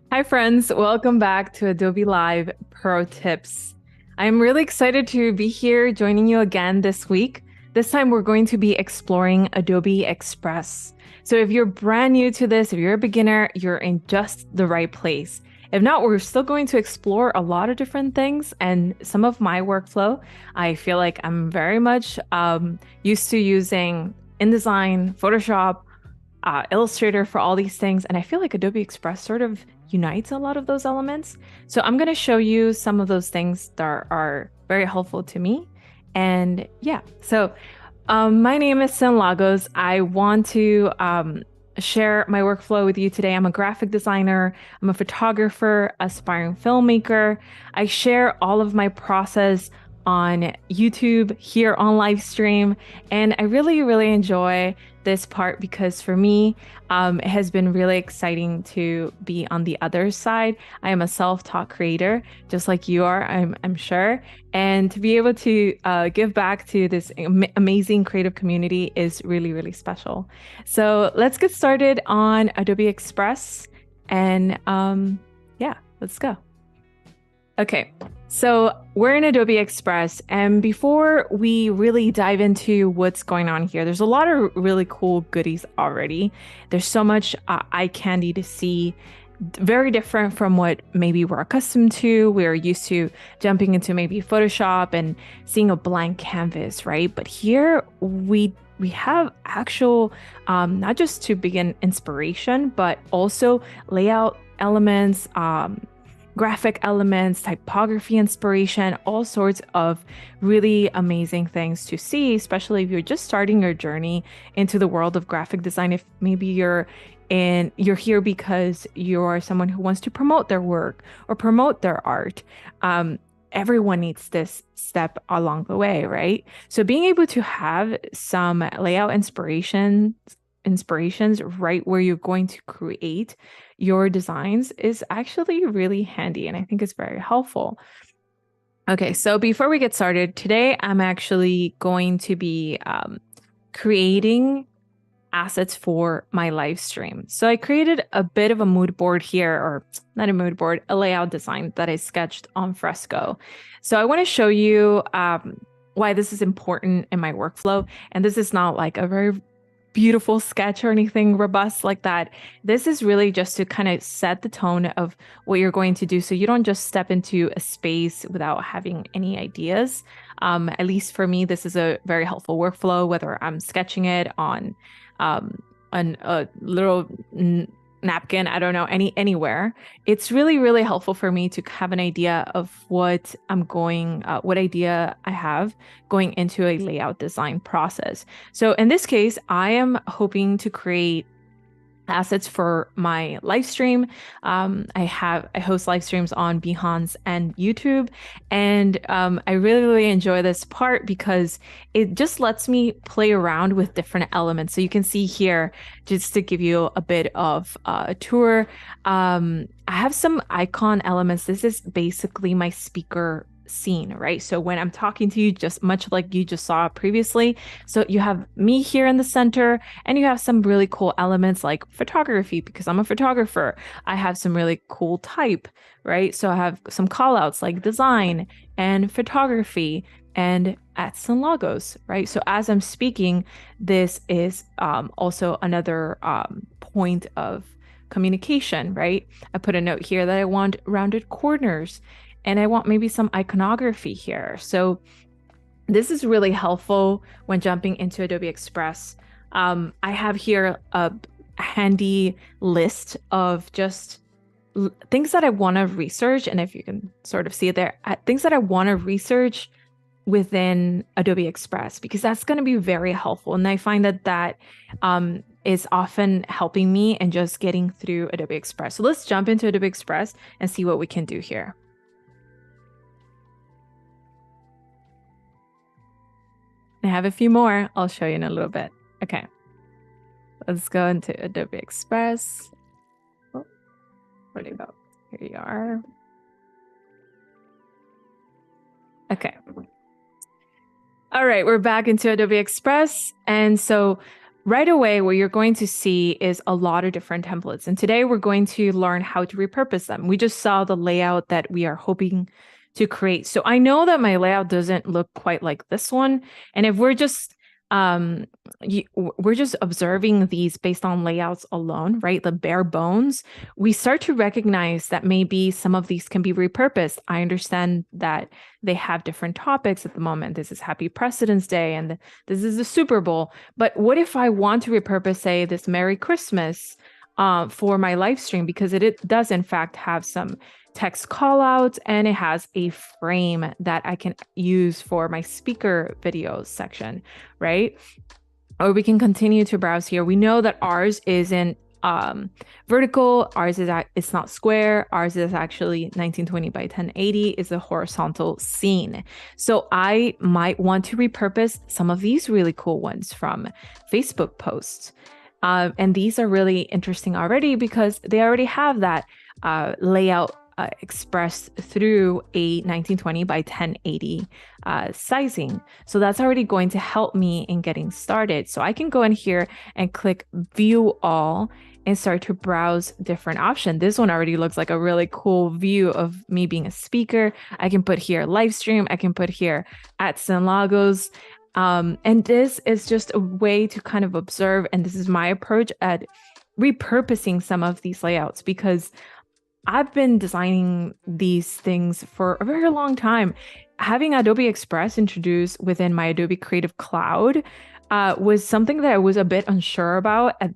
Hi, friends. Welcome back to Adobe Live Pro Tips. I'm really excited to be here joining you again this week. This time, we're going to be exploring Adobe Express. So, if you're brand new to this, if you're a beginner, you're in just the right place. If not, we're still going to explore a lot of different things and some of my workflow. I feel like I'm very much used to using InDesign, Photoshop, Illustrator for all these things. And I feel like Adobe Express sort of unites a lot of those elements. So I'm going to show you some of those things that are very helpful to me. And yeah, so my name is Cyn Lagos. I want to share my workflow with you today. I'm a graphic designer, I'm a photographer, aspiring filmmaker. I share all of my process on YouTube, here on live stream, and I really, really enjoy this part because for me, it has been really exciting to be on the other side. I am a self-taught creator, just like you are, I'm sure. And to be able to give back to this amazing creative community is really, really special. So let's get started on Adobe Express. And yeah, let's go. Okay, so we're in Adobe Express, and before we really dive into what's going on here, there's a lot of really cool goodies already. There's so much eye candy to see, very different from what maybe we're accustomed to. We're used to jumping into maybe Photoshop and seeing a blank canvas, right? But here we have actual, not just to begin inspiration, but also layout elements, graphic elements, typography inspiration, all sorts of really amazing things to see, especially if you're just starting your journey into the world of graphic design. If maybe you're here because you're someone who wants to promote their work or promote their art. Everyone needs this step along the way, right? So being able to have some layout inspirations right where you're going to create your designs is actually really handy, and I think it's very helpful. Okay, so before we get started, today I'm actually going to be creating assets for my live stream. So I created a bit of a mood board here, or not a mood board, a layout design that I sketched on Fresco. So I want to show you why this is important in my workflow. And this is not like a very beautiful sketch or anything robust like that. This is really just to kind of set the tone of what you're going to do so you don't just step into a space without having any ideas. At least for me, this is a very helpful workflow, whether I'm sketching it on a little napkin, I don't know, anywhere. It's really, really helpful for me to have an idea of what what idea I have going into a layout design process. So in this case, I am hoping to create assets for my live stream. I host live streams on Behance and YouTube, and I really, really enjoy this part because it just lets me play around with different elements. So you can see here, just to give you a bit of a tour, I have some icon elements. This is basically my speaker scene, right? So when I'm talking to you, just much like you just saw previously, so you have me here in the center, and you have some really cool elements like photography, because I'm a photographer. I have some really cool type, right? So I have some call outs like design and photography and at Cyn Lagos, right? So as I'm speaking, this is also another point of communication, right? I put a note here that I want rounded corners and I want maybe some iconography here. So this is really helpful when jumping into Adobe Express. I have here a handy list of just things that I want to research. And if you can sort of see it there, things that I want to research within Adobe Express, because that's going to be very helpful. And I find that is often helping me in just getting through Adobe Express. So let's jump into Adobe Express and see what we can do here. I have a few more. I'll show you in a little bit. Okay. Let's go into Adobe Express. Oh, where'd it go? Here you are. Okay. All right, we're back into Adobe Express. And so right away, what you're going to see is a lot of different templates. And today we're going to learn how to repurpose them. We just saw the layout that we are hoping to create. So I know that my layout doesn't look quite like this one. And if we're just we're just observing these based on layouts alone, right? The bare bones, we start to recognize that maybe some of these can be repurposed. I understand that they have different topics at the moment. This is Happy President's Day and this is the Super Bowl. But what if I want to repurpose, say, this Merry Christmas for my live stream? Because it does, in fact, have some text callouts and it has a frame that I can use for my speaker videos section, right? Or we can continue to browse here. We know that ours isn't vertical. Ours is it's not square. Ours is actually 1920 by 1080 is a horizontal scene. So I might want to repurpose some of these really cool ones from Facebook posts. And these are really interesting already because they already have that layout expressed through a 1920 by 1080 sizing. So that's already going to help me in getting started. So I can go in here and click view all and start to browse different options. This one already looks like a really cool view of me being a speaker. I can put here live stream. I can put here at Cyn Lagos. And this is just a way to kind of observe. And this is my approach at repurposing some of these layouts because I've been designing these things for a very long time. Having Adobe Express introduced within my Adobe Creative Cloud was something that I was a bit unsure about at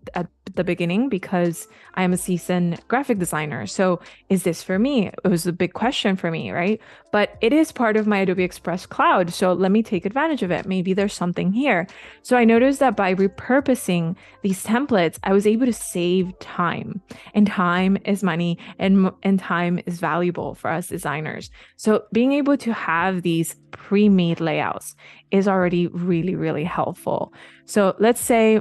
the beginning because I am a seasoned graphic designer. So is this for me? It was a big question for me, right? But it is part of my Adobe Express cloud. So let me take advantage of it. Maybe there's something here. So I noticed that by repurposing these templates, I was able to save time. And time is money and time is valuable for us designers. So being able to have these pre-made layouts is already really, really helpful. So let's say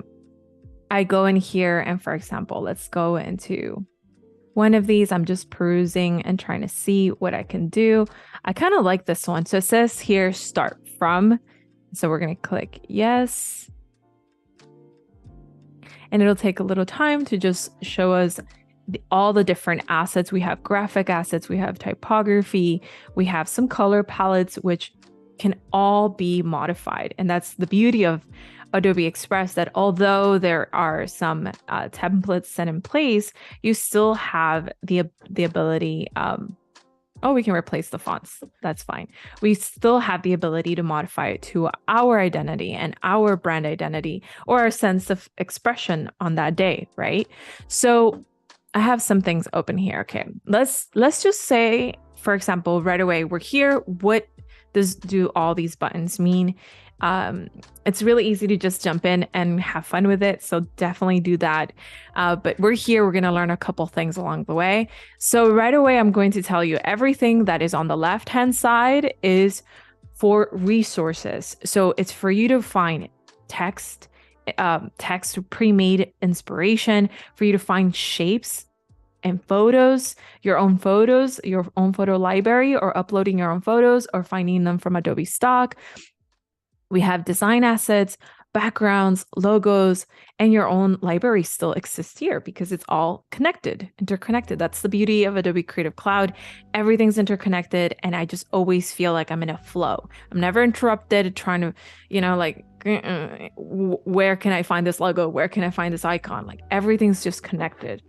I go in here and, for example, let's go into one of these. I'm just perusing and trying to see what I can do. I kind of like this one. So it says here, start from. So we're going to click yes. And it'll take a little time to just show us all the different assets. We have graphic assets, we have typography, we have some color palettes, which can all be modified. And that's the beauty of Adobe Express, that although there are some templates set in place, you still have the ability. Oh, we can replace the fonts. That's fine. We still have the ability to modify it to our identity and our brand identity or our sense of expression on that day, right? So I have some things open here. Okay, let's just say, for example, right away, we're here. What do all these buttons mean? It's really easy to just jump in and have fun with it. So definitely do that. But we're here. We're going to learn a couple things along the way. So right away, I'm going to tell you everything that is on the left-hand side is for resources. So it's for you to find text pre-made inspiration, for you to find shapes and photos, your own photo library, or uploading your own photos or finding them from Adobe stock. We have design assets, backgrounds, logos, and your own library still exists here because it's all interconnected. That's the beauty of Adobe Creative Cloud. Everything's interconnected, and I just always feel like I'm in a flow. I'm never interrupted trying to, where can I find this logo? Where can I find this icon? Like everything's just connected.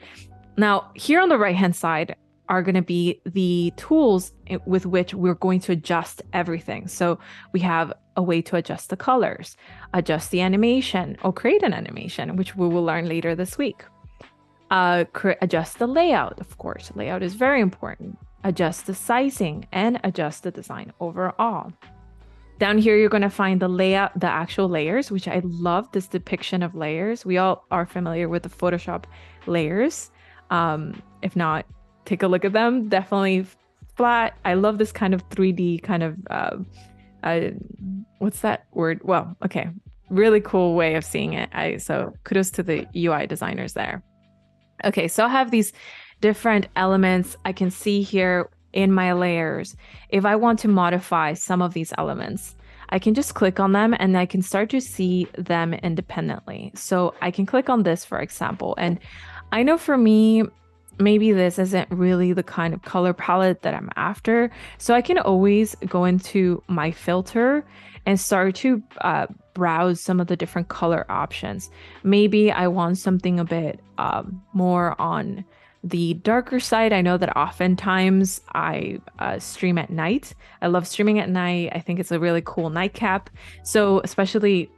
Now, here on the right-hand side are going to be the tools with which we're going to adjust everything. So we have a way to adjust the colors, adjust the animation, or create an animation, which we will learn later this week. Adjust the layout, of course. Layout is very important. Adjust the sizing and adjust the design overall. Down here, you're going to find the layout, the actual layers, which I love this depiction of layers. We all are familiar with the Photoshop layers. If not, take a look at them. Definitely flat. I love this kind of 3D kind of, what's that word? Well, okay. Really cool way of seeing it. So kudos to the UI designers there. Okay, so I have these different elements. I can see here in my layers, if I want to modify some of these elements, I can just click on them and I can start to see them independently. So I can click on this, for example, and I know for me, maybe this isn't really the kind of color palette that I'm after. So I can always go into my filter and start to browse some of the different color options. Maybe I want something a bit more on the darker side. I know that oftentimes I stream at night. I love streaming at night. I think it's a really cool nightcap. So especially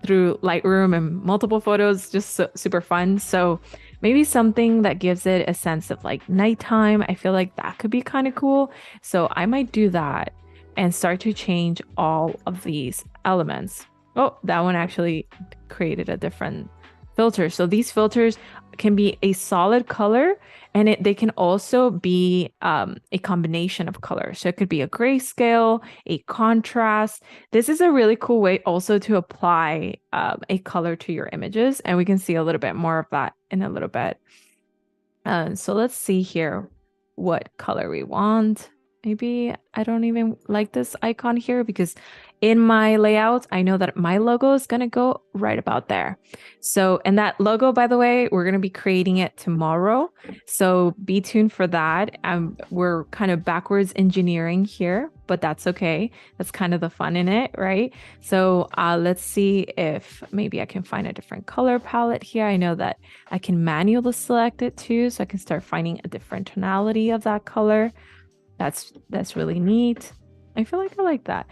through Lightroom and multiple photos, just super fun. So maybe something that gives it a sense of like nighttime. I feel like that could be kind of cool. So I might do that and start to change all of these elements. Oh, that one actually created a different filter. So these filters can be a solid color, and they can also be a combination of colors. So it could be a grayscale, a contrast. This is a really cool way also to apply a color to your images, and we can see a little bit more of that in a little bit. So let's see here what color we want. Maybe I don't even like this icon here because in my layout, I know that my logo is going to go right about there. So, and that logo, by the way, we're going to be creating it tomorrow. So be tuned for that. We're kind of backwards engineering here, but that's okay. That's kind of the fun in it, right? So let's see if maybe I can find a different color palette here. I know that I can manually select it too. So I can start finding a different tonality of that color. That's really neat. I feel like I like that.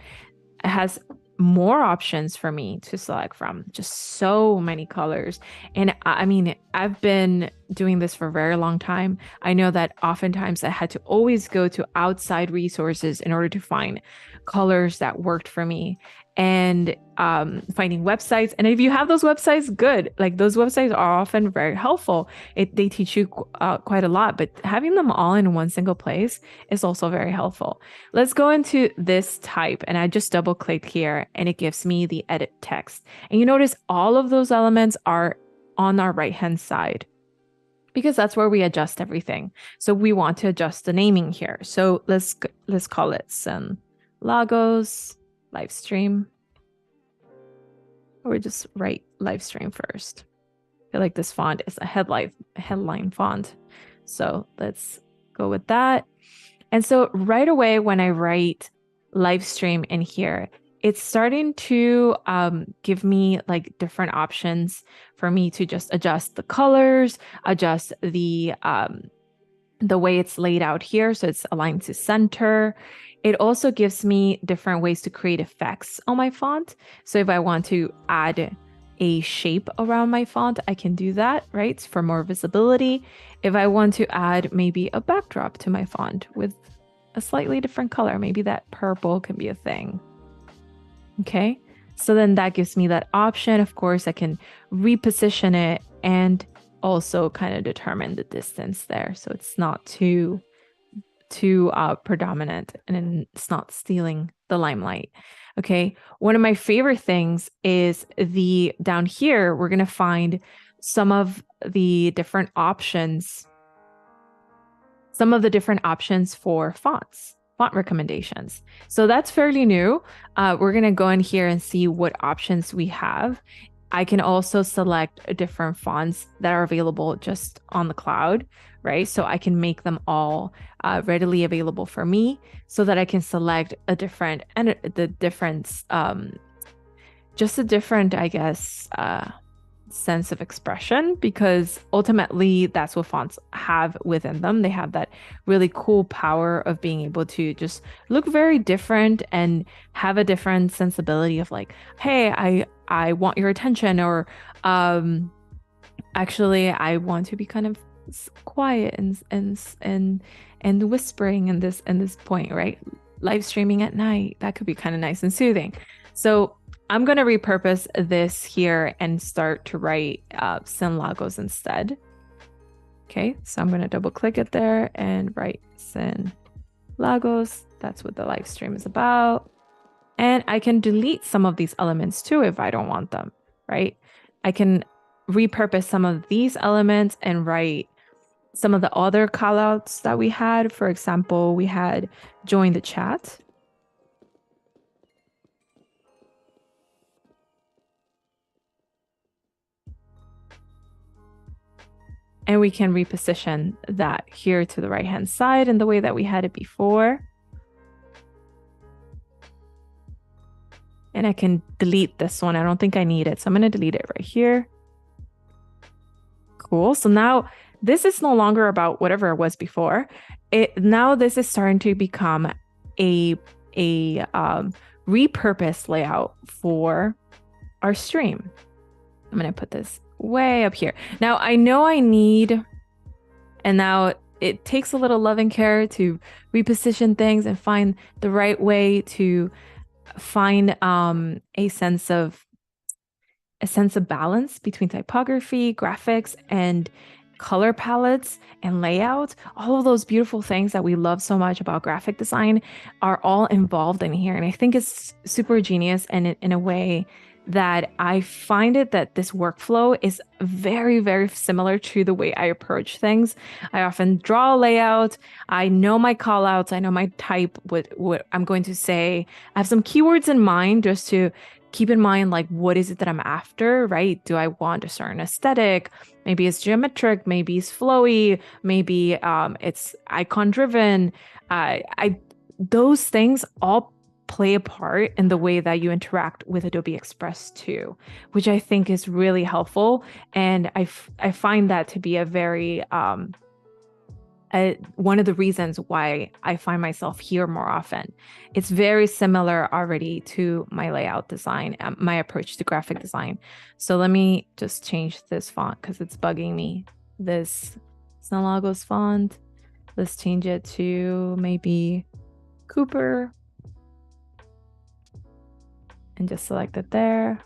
It has more options for me to select from, just so many colors. And I mean, I've been doing this for a very long time. I know that oftentimes I had to always go to outside resources in order to find colors that worked for me, and finding websites. And if you have those websites, good. Like those websites are often very helpful. They teach you quite a lot, but having them all in one single place is also very helpful. Let's go into this type, and I just double click here and it gives me the edit text. And you notice all of those elements are on our right hand side, because that's where we adjust everything. So we want to adjust the naming here. So let's call it Cyn Lagos live stream, or just write live stream first. I feel like this font is a headline font. So let's go with that. And so right away when I write live stream in here, it's starting to give me like different options for me to just adjust the colors, adjust the way it's laid out here. So it's aligned to center. It also gives me different ways to create effects on my font. So if I want to add a shape around my font, I can do that, right? For more visibility. If I want to add maybe a backdrop to my font with a slightly different color, maybe that purple can be a thing. Okay, so then that gives me that option. Of course, I can reposition it and also kind of determine the distance there, so it's not too predominant and it's not stealing the limelight. Okay, one of my favorite things is down here, we're going to find some of the different options for fonts, font recommendations. So that's fairly new. We're going to go in here and see what options we have. I can also select different fonts that are available just on the cloud, right? So I can make them all readily available for me, so that I can select a different, I guess, sense of expression, because ultimately that's what fonts have within them. They have that really cool power of being able to just look very different and have a different sensibility of like, hey, I want your attention, or actually I want to be kind of quiet and whispering in this point, right? Live streaming at night, that could be kind of nice and soothing. So I'm going to repurpose this here and start to write Cyn Lagos instead. Okay, so I'm going to double click it there and write Cyn Lagos. That's what the live stream is about. And I can delete some of these elements too if I don't want them, right? I can repurpose some of these elements and write some of the other callouts that we had. For example, we had join the chat. And we can reposition that here to the right-hand side in the way that we had it before. And I can delete this one. I don't think I need it. So I'm going to delete it right here. Cool. So now this is no longer about whatever it was before. Now this is starting to become a repurpose layout for our stream. I'm going to put this way up here. Now I know I need, and now it takes a little love and care to reposition things and find the right way to find a sense of balance between typography, graphics, and color palettes and layout. All of those beautiful things that we love so much about graphic design are all involved in here. And I think it's super genius, and in a way that I find it that this workflow is very, very similar to the way I approach things. I often draw a layout. I know my call outs. I know my type, what I'm going to say. I have some keywords in mind just to keep in mind, like, what is it that I'm after, right? Do I want a certain aesthetic? Maybe it's geometric, maybe it's flowy, maybe it's icon driven. Those things all play a part in the way that you interact with Adobe Express too, which I think is really helpful. And I find that to be a very one of the reasons why I find myself here more often. It's very similar already to my layout design, my approach to graphic design. So let me just change this font because it's bugging me. This Cyn Lagos font. Let's change it to maybe Cooper. And just select it there.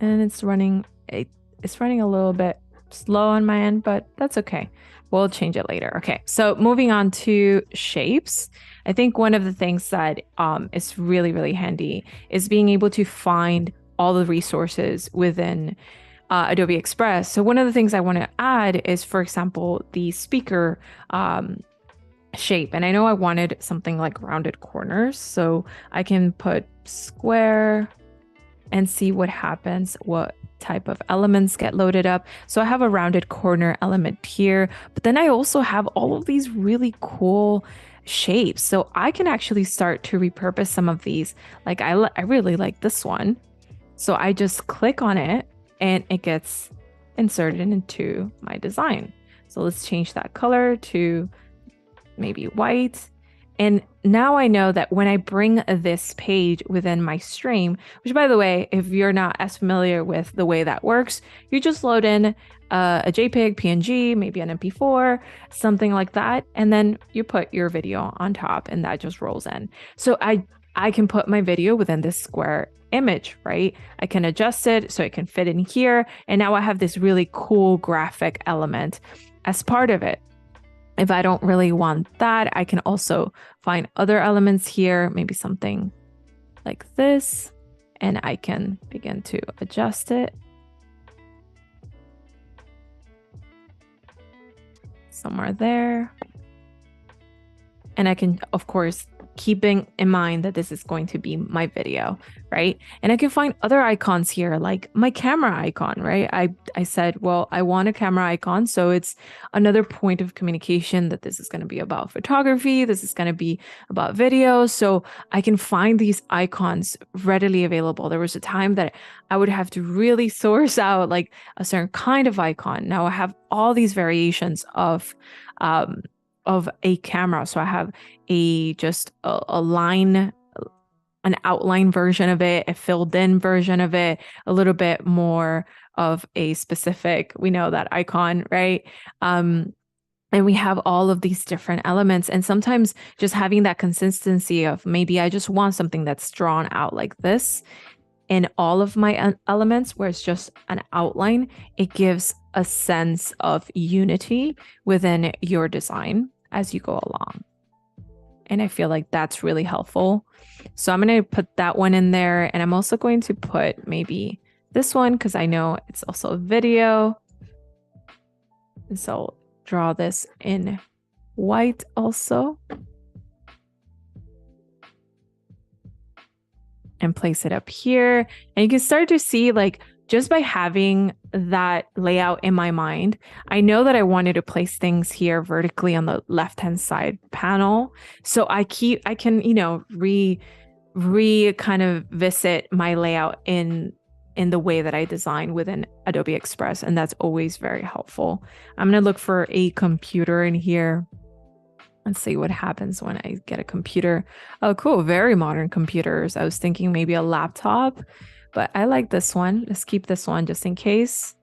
And it's running a little bit slow on my end, but that's okay. We'll change it later. Okay, so moving on to shapes. I think one of the things that is really, really handy is being able to find all the resources within Adobe Express. So one of the things I want to add is, for example, the speaker shape. And I know I wanted something like rounded corners, so I can put square and see what happens, what type of elements get loaded up. So I have a rounded corner element here, but then I also have all of these really cool shapes. So I can actually start to repurpose some of these. Like I really like this one. So I just click on it and it gets inserted into my design. So let's change that color to maybe white. And now I know that when I bring this page within my stream, which, by the way, if you're not as familiar with the way that works, you just load in a JPEG, PNG, maybe an MP4, something like that, and then you put your video on top and that just rolls in. So I can put my video within this square image, right? I can adjust it so it can fit in here. And now I have this really cool graphic element as part of it. If I don't really want that, I can also find other elements here, maybe something like this, and I can begin to adjust it. Somewhere there. And I can, of course, keeping in mind that this is going to be my video, right? And I can find other icons here, like my camera icon, right? I said, well, I want a camera icon. So it's another point of communication that this is going to be about photography. This is going to be about video. So I can find these icons readily available. There was a time that I would have to really source out like a certain kind of icon. Now I have all these variations of a camera. So I have a line, an outline version of it, a filled in version of it, a little bit more of a specific, we know that icon, right? And we have all of these different elements. And sometimes just having that consistency of maybe I just want something that's drawn out like this in all of my elements, where it's just an outline, it gives a sense of unity within your design as you go along. And I feel like that's really helpful. So I'm going to put that one in there. And I'm also going to put maybe this one because I know it's also a video. And so I'll draw this in white also. And place it up here. And you can start to see like just by having that layout in my mind, I know that I wanted to place things here vertically on the left-hand side panel. So I can, you know, kind of visit my layout in the way that I design within Adobe Express. And that's always very helpful. I'm going to look for a computer in here. Let's see what happens when I get a computer. Oh, cool. Very modern computers. I was thinking maybe a laptop, but I like this one. Let's keep this one just in case.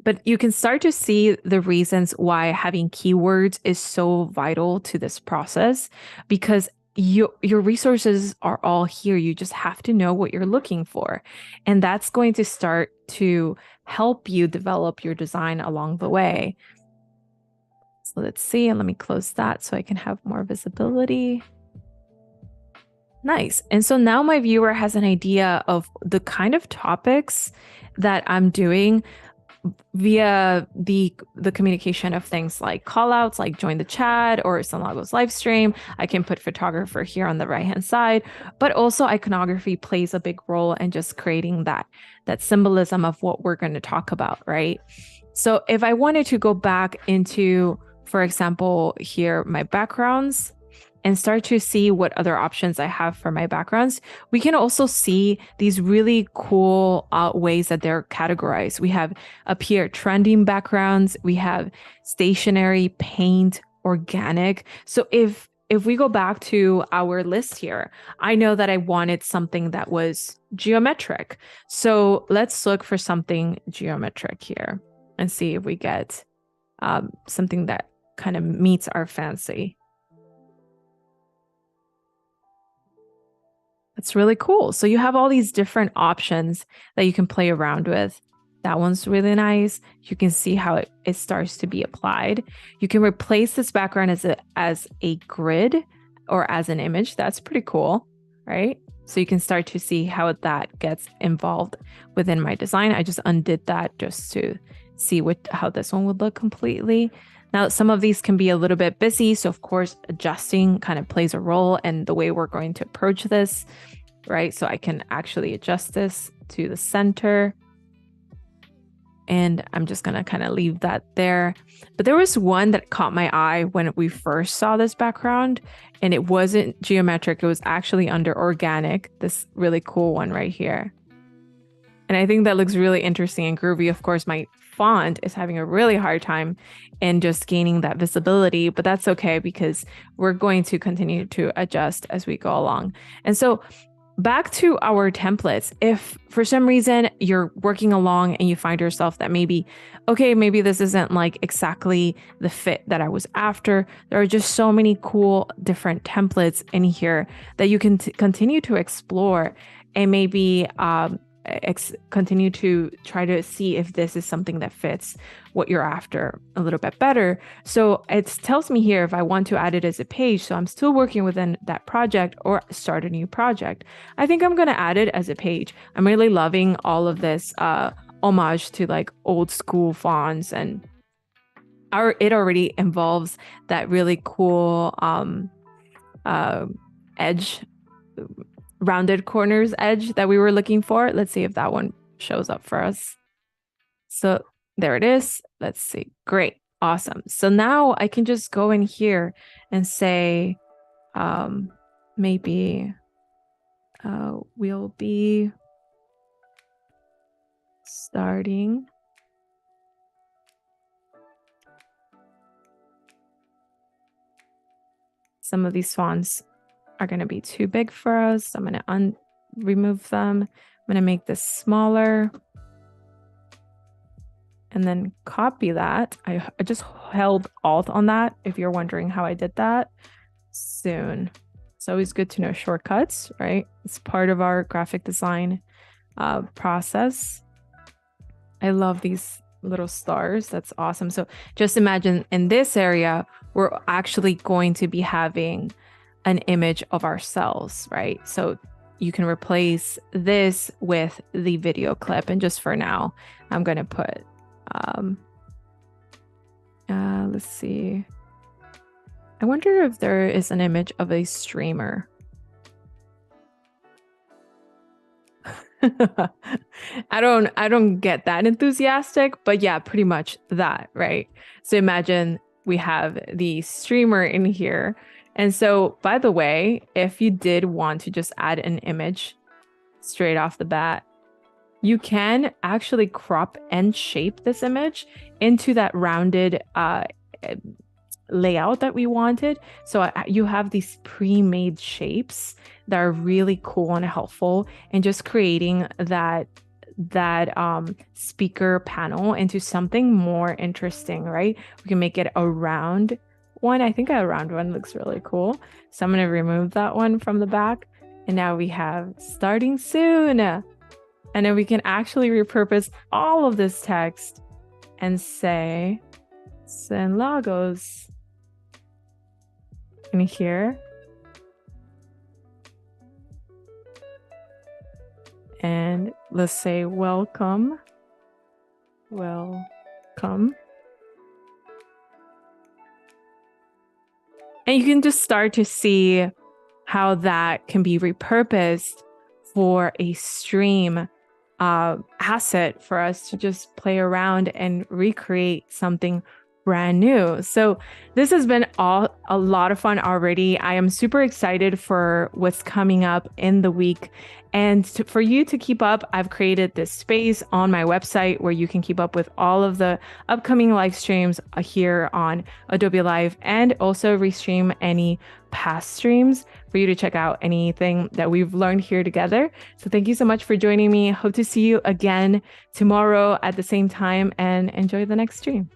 But you can start to see the reasons why having keywords is so vital to this process, because your resources are all here. You just have to know what you're looking for. And that's going to start to help you develop your design along the way. So let's see, and let me close that so I can have more visibility. Nice. And so now my viewer has an idea of the kind of topics that I'm doing via the communication of things like call outs, like join the chat or Cyn Lagos live stream. I can put photographer here on the right hand side, but also iconography plays a big role in just creating that symbolism of what we're going to talk about, right? So if I wanted to go back into, for example, here, my backgrounds, and start to see what other options I have for my backgrounds, we can also see these really cool ways that they're categorized. We have up here trending backgrounds, we have stationary, paint, organic. So if we go back to our list here, I know that I wanted something that was geometric. So let's look for something geometric here and see if we get something that kind of meets our fancy. It's really cool. So you have all these different options that you can play around with. That one's really nice. You can see how it starts to be applied. You can replace this background as a grid or as an image. That's pretty cool, right? So you can start to see how that gets involved within my design. I just undid that just to see how this one would look completely. Now, some of these can be a little bit busy. So of course, adjusting kind of plays a role in the way we're going to approach this, right? So I can actually adjust this to the center. And I'm just going to kind of leave that there. But there was one that caught my eye when we first saw this background, and it wasn't geometric. It was actually under organic, this really cool one right here. And I think that looks really interesting and groovy. Of course, my font is having a really hard time in just gaining that visibility, but that's okay because we're going to continue to adjust as we go along. And so back to our templates, if for some reason you're working along and you find yourself that maybe this isn't like exactly the fit that I was after, there are just so many cool different templates in here that you can continue to explore and maybe continue to try to see if this is something that fits what you're after a little bit better. So it tells me here if I want to add it as a page. So I'm still working within that project or start a new project. I think I'm going to add it as a page. I'm really loving all of this homage to like old school fonts, and it already involves that really cool edge, rounded corners edge that we were looking for. Let's see if that one shows up for us. So there it is. Let's see. Great. Awesome. So now I can just go in here and say, maybe we'll be starting some of these fonts are going to be too big for us. I'm going to remove them. I'm going to make this smaller and then copy that. I just held Alt on that if you're wondering how I did that. Soon. It's always good to know shortcuts, right? It's part of our graphic design process. I love these little stars. That's awesome. So just imagine in this area, we're actually going to be having an image of ourselves, right? So you can replace this with the video clip. And just for now, I'm going to put, let's see. I wonder if there is an image of a streamer. I don't get that enthusiastic, but yeah, pretty much that, right? So imagine we have the streamer in here. And so, by the way, if you did want to just add an image straight off the bat, you can actually crop and shape this image into that rounded layout that we wanted. So you have these pre-made shapes that are really cool and helpful, and just creating that speaker panel into something more interesting, right? We can make it a round one. I think a round one looks really cool. So I'm going to remove that one from the back. And now we have starting soon. And then we can actually repurpose all of this text and say Cyn Lagos in here. And let's say welcome. Welcome. And you can just start to see how that can be repurposed for a stream asset for us to just play around and recreate something brand new. So this has been a lot of fun already. I am super excited for what's coming up in the week. And for you to keep up, I've created this space on my website where you can keep up with all of the upcoming live streams here on Adobe Live, and also restream any past streams for you to check out anything that we've learned here together. So thank you so much for joining me. Hope to see you again tomorrow at the same time, and enjoy the next stream.